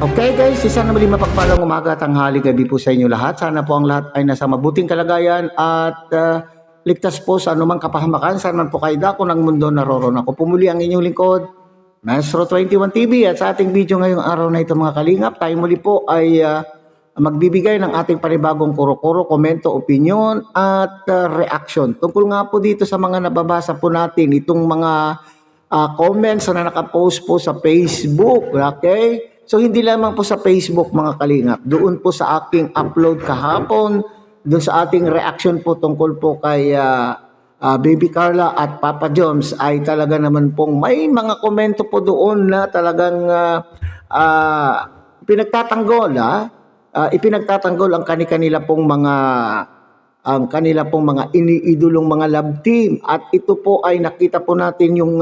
Okay guys, isang na muli mapagpalang umaga, tanghali, gabi po sa inyo lahat. Sana po ang lahat ay nasa mabuting kalagayan at ligtas po sa anumang kapahamakan. Saan man po kayo dako ng mundo naroon. Ako po muli ang inyong lingkod, Maestro 21 TV. At sa ating video ngayong araw na ito mga kalingap, tayo muli po ay magbibigay ng ating panibagong kuro-kuro, komento, opinion at reaction. Tungkol nga po dito sa mga nababasa po natin, itong mga comments na nakapost po sa Facebook. Okay? So hindi lamang po sa Facebook mga kalingap, doon po sa aking upload kahapon, doon sa ating reaction po tungkol po kay Baby Carla at Papa Joms ay talaga naman pong may mga komento po doon na talagang ipinagtatanggol ang kanila pong mga iniidolong mga love team. At ito po ay nakita po natin yung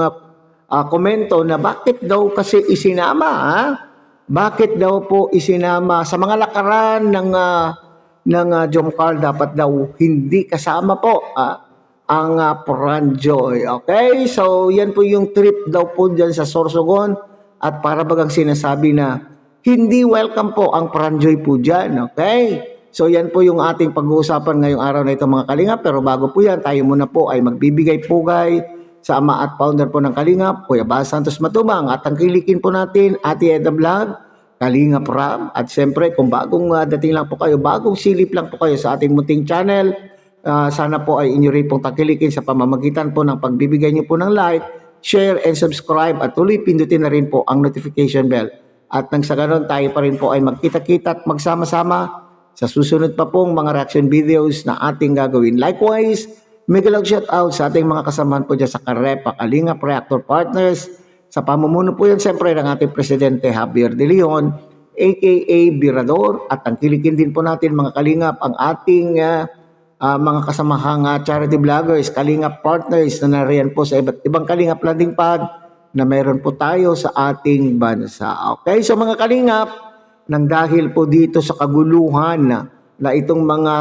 komento na bakit daw kasi isinama Bakit daw po isinama sa mga lakaran ng Jomcar, dapat daw hindi kasama po ang Paranjoy. Okay? So yan po yung trip daw po dyan sa Sorsogon at para bagang sinasabi na hindi welcome po ang Paranjoy po dyan. Okay? So yan po yung ating pag-uusapan ngayong araw na ito mga Kalingap. Pero bago po yan, tayo muna po ay magbibigay pugay sa ama at founder po ng Kalingap, Kuya Bas Santos Matubang, at tangkilikin po natin Ate Eda Vlog, Kalingap Ram, at siyempre kung bagong dating lang po kayo, bagong silip lang po kayo sa ating munting channel, sana po ay inyo rin pong tangkilikin sa pamamagitan po ng pagbibigay niyo po ng like, share, and subscribe, at tuloy pindutin na rin po ang notification bell. At nang sa ganon tayo pa rin po ay magkita-kita at magsama-sama sa susunod pa pong mga reaction videos na ating gagawin. Likewise, mega love shout out sa ating mga kasamahan po dyan sa Karepa, Kalingap Reactor Partners. Sa pamumuno po yan siyempre ng ating Presidente Javier De Leon, aka Birador. At tangkilikin din po natin mga Kalingap ang ating mga kasamahang charity vloggers, Kalingap Partners na nariyan po sa iba't ibang Kalingap landing pad na meron po tayo sa ating bansa. Okay, so mga Kalingap, nang dahil po dito sa kaguluhan na itong mga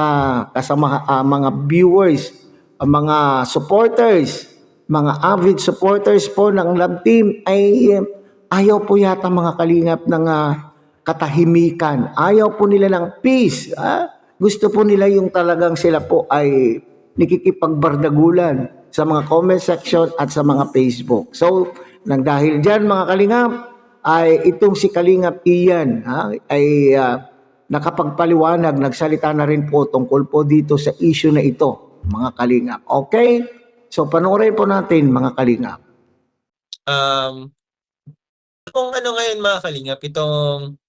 mga viewers, mga supporters, mga avid supporters po ng love team ay ayaw po yata mga Kalingap ng katahimikan. Ayaw po nila ng peace. Gusto po nila yung talagang sila po ay nakikipagbardagulan sa mga comment section at sa mga Facebook. So, nang dahil dyan mga Kalingap, ay itong si Kalingap Ian ay nakapagpaliwanag, nagsalita na rin po tungkol po dito sa issue na ito, mga Kalingap. Okay? So, panoorin po natin, mga Kalingap. Kung ano ngayon, mga Kalingap, itong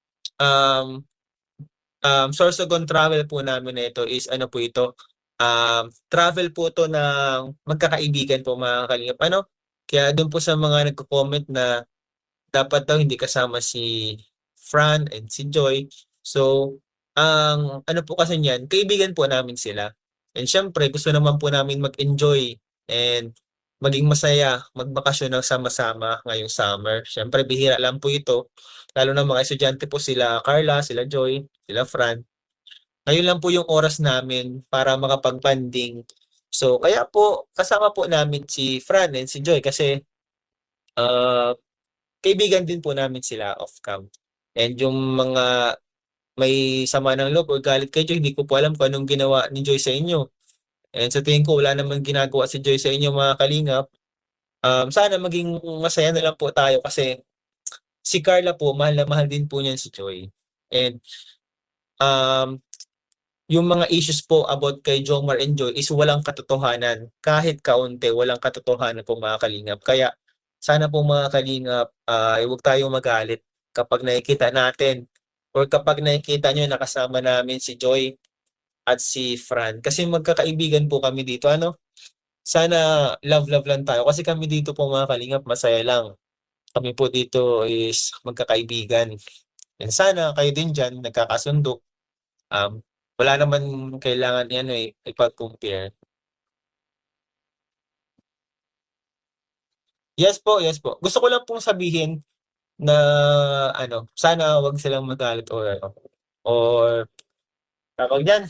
Sorsogon travel po namin na ito is ano po ito, travel po to ng magkakaibigan po, mga Kalingap. Kaya doon po sa mga nagko-comment na dapat daw hindi kasama si Fran and si Joy. So, ang ano po kasi niyan, kaibigan po namin sila. And syempre, gusto naman po namin mag-enjoy and maging masaya, magbakasyon ng sama-sama ngayong summer. Syempre, bihira lang po ito. Lalo na mga estudyante po sila Carla, sila Joy, sila Fran. Ngayon lang po yung oras namin para makapag-banding. So, kaya po, kasama po namin si Fran and si Joy kasi kaibigan din po namin sila off-cam. And yung mga may sama ng loob o galit kay Joy, hindi ko po alam kung anong ginawa ni Joy sa inyo. And sa tingin ko, wala namang ginagawa si Joy sa inyo, mga Kalingap. Sana maging masaya na lang po tayo kasi si Carla po, mahal na mahal din po niyan si Joy. And yung mga issues po about kay Jomar and Joy is walang katotohanan. Kahit kaunti, walang katotohanan po, mga Kalingap. Kaya sana po, mga Kalingap, huwag tayong magalit kapag nakikita natin or kapag nakikita nyo nakasama namin si Joy at si Fran. Kasi magkakaibigan po kami dito. Sana love lang tayo. Kasi kami dito po, mga Kalingap, masaya lang. Kami po dito is magkakaibigan. And sana kayo din dyan, nagkakasundo. Wala naman kailangan yan ipag-compare. Yes po, yes po. Gusto ko lang pong sabihin na sana wag silang magalit or tawag diyan,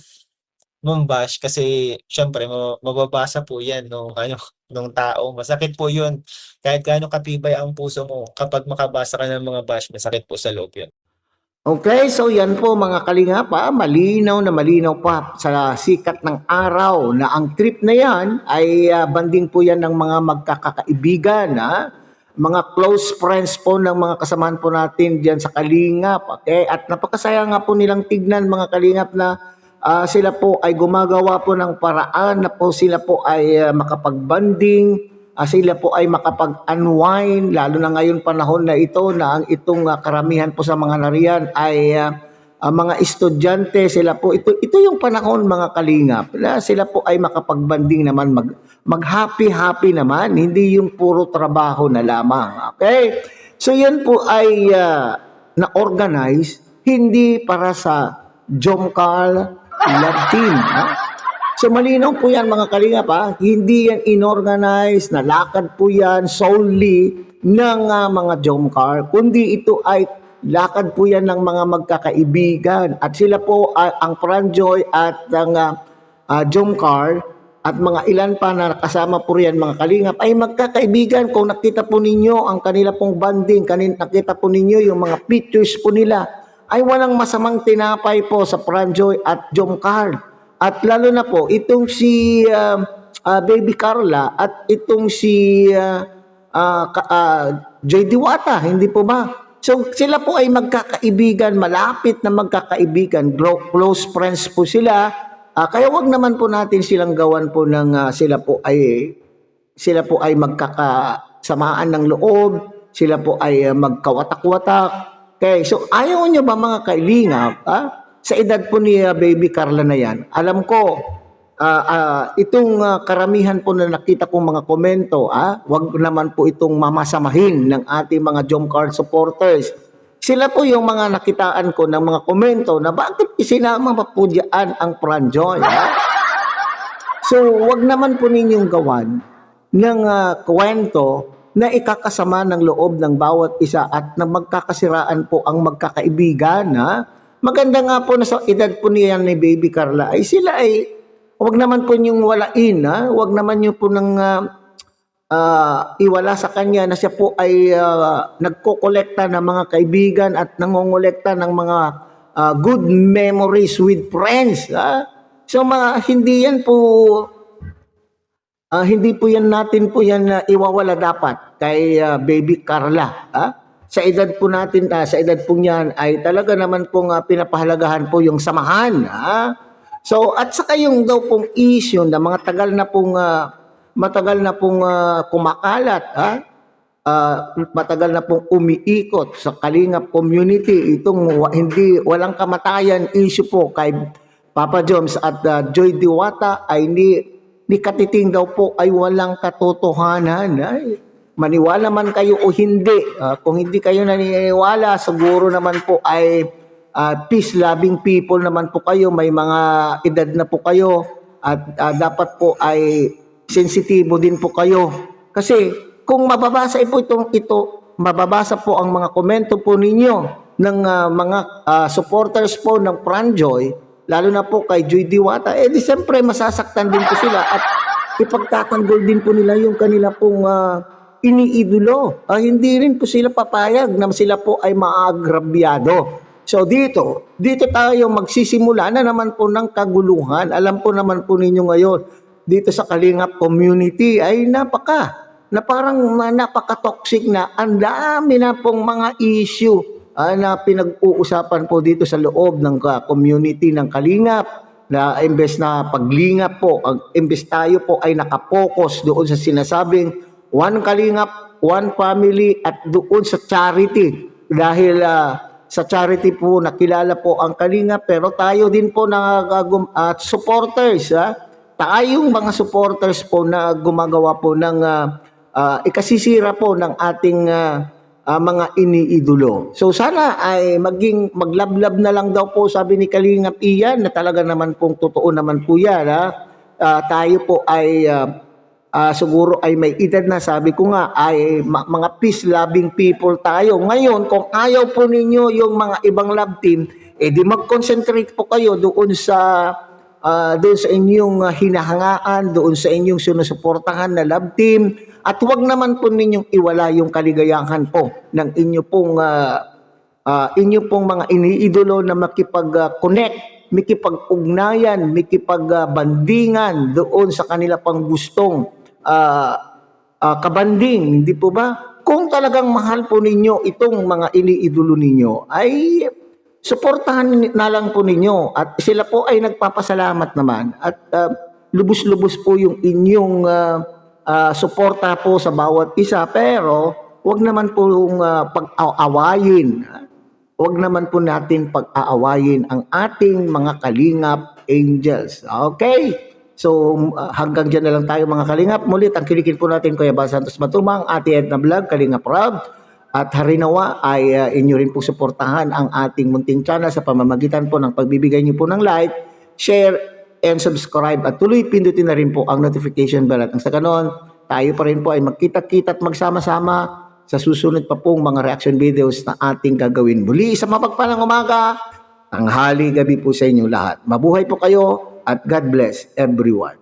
mambash kasi syempre mababasa po 'yan nung tao. Masakit po 'yun. Kahit gaano katibay ang puso mo, kapag makabasa ka ng mga bash, masakit po sa loob 'yun. Okay, so yan po mga kalingap, malinaw na malinaw pa sa sikat ng araw na ang trip na yan ay banding po yan ng mga magkakaibigan, mga close friends po ng mga kasamahan po natin diyan sa Kalingap. Okay? At napakasaya nga po nilang tignan mga Kalingap na sila po ay gumagawa po ng paraan na po sila po ay makapag-banding, sila po ay makapag-unwind, lalo na ngayon panahon na ito na ang itong karamihan po sa mga nariyan ay mga estudyante. Sila po, ito yung panahon mga Kalingap na sila po ay makapagbanding naman, mag-happy-happy naman, hindi yung puro trabaho na lamang. Okay? So yan po ay na-organize hindi para sa Jomcar Love Team. So malinaw po yan mga Kalingap, hindi yan inorganize, na lakad po yan solely ng mga Jomcar, kundi ito ay lakad po yan ng mga magkakaibigan. At sila po, ang Franjoy at ang Jomcar at mga ilan pa na kasama po riyan mga Kalingap ay magkakaibigan. Kung nakita po ninyo ang kanila pong banding, nakita po ninyo yung mga pictures po nila, ay walang masamang tinapay po sa Franjoy at Jomcar. At lalo na po, itong si Baby Carla at itong si Joy Diwata, hindi po ba? So sila po ay magkakaibigan, malapit na magkakaibigan, close friends po sila. Kaya wag naman po natin silang gawan po ng sila po ay magkakasamaan ng loob, sila po ay magkawatak-watak. Okay, so ayaw nyo ba mga Kalingap, sa edad po ni Baby Carla na yan, alam ko, itong karamihan po na nakita kong mga komento, wag naman po itong mamasamahin ng ating mga Jomcar supporters. Sila po yung mga nakitaan ko ng mga komento na bakit isinama pa po dyan ang Franjoy. So wag naman po ninyong gawan ng kwento na ikakasama ng loob ng bawat isa at na magkakasiraan po ang magkakaibigan. Maganda nga po na sa edad po niya ni Baby Carla ay sila ay wag naman po niyong walain, wag naman niyo po nang iwala sa kanya na siya po ay nagkokolekta ng mga kaibigan at nangongolekta ng mga good memories with friends. So hindi yan po hindi po yan natin po yan iwawala dapat kay Baby Carla. Sa edad po natin, sa edad po niyan ay talaga naman pong pinapahalagahan po yung samahan. So at saka yung daw pong issue na matagal na pong kumakalat, matagal na pong umiikot sa Kalingap community, itong walang kamatayan issue po kay Papa Joms at Joy Diwata ay ni Katiting daw po ay walang katotohanan. Maniwala man kayo o hindi, kung hindi kayo naniniwala, siguro naman po ay peace-loving people naman po kayo, may mga edad na po kayo at dapat po ay sensitibo din po kayo. Kasi kung mababasa mababasa po ang mga komento po ninyo ng mga supporters po ng Franjoy, lalo na po kay Joy Diwata, di siyempre masasaktan din po sila at ipagtatanggol din po nila yung kanila pong iniidolo. Hindi rin po sila papayag na sila po ay maagrabyado. So dito tayo magsisimula na naman po ng kaguluhan. Alam po naman po ninyo ngayon, dito sa Kalingap community ay parang napaka-toxic na. Ang dami na pong mga issue na pinag-uusapan po dito sa loob ng community ng Kalingap. Na imbes na paglingap po, imbes tayo po ay nakapokus doon sa sinasabing one Kalingap, one family at doon sa charity. Dahil sa charity po nakilala po ang Kalingap, pero tayo din po supporters. Tayong mga supporters po na gumagawa po ng ikasisira po ng ating mga iniidolo. So sana ay maglablab na lang daw po, sabi ni Kalingap Ian, na talaga naman pong totoo naman po yan. Tayo po ay siguro ay may edad na, sabi ko nga ay mga peace-loving people tayo. Ngayon, kung ayaw po ninyo yung mga ibang love team, di mag-concentrate po kayo doon sa inyong hinahangaan, doon sa inyong sinusuportahan na love team. At huwag naman po ninyong iwala yung kaligayahan po ng inyo pong inyo pong mga iniidolo na makipag-connect, makipag-ugnayan, makipag-bandingan doon sa kanila pang gustong kabanding, hindi po ba? Kung talagang mahal po ninyo itong mga iniidolo ninyo, ay suportahan na lang po ninyo. At sila po ay nagpapasalamat naman. At lubos-lubos po yung inyong suporta po sa bawat isa. Pero wag naman po pag-aawayin. Wag naman po natin pag-aawayin ang ating mga kalingap angels. Okay? So hanggang dyan na lang tayo mga kalingap. Muli, tangkilikin po natin Kuya Bal Santos Matubang, Ate Edna Vlog, Kalingap Rob. At harinawa ay inyo rin po suportahan ang ating munting channel sa pamamagitan po ng pagbibigay niyo po ng like, share, and subscribe. At tuloy pindutin na rin po ang notification bell. At sa ganon, tayo pa rin po ay magkita-kita at magsama-sama sa susunod pa pong mga reaction videos na ating gagawin. Muli, sa mapagpalang umaga, tanghali, gabi po sa inyo lahat. Mabuhay po kayo at God bless everyone.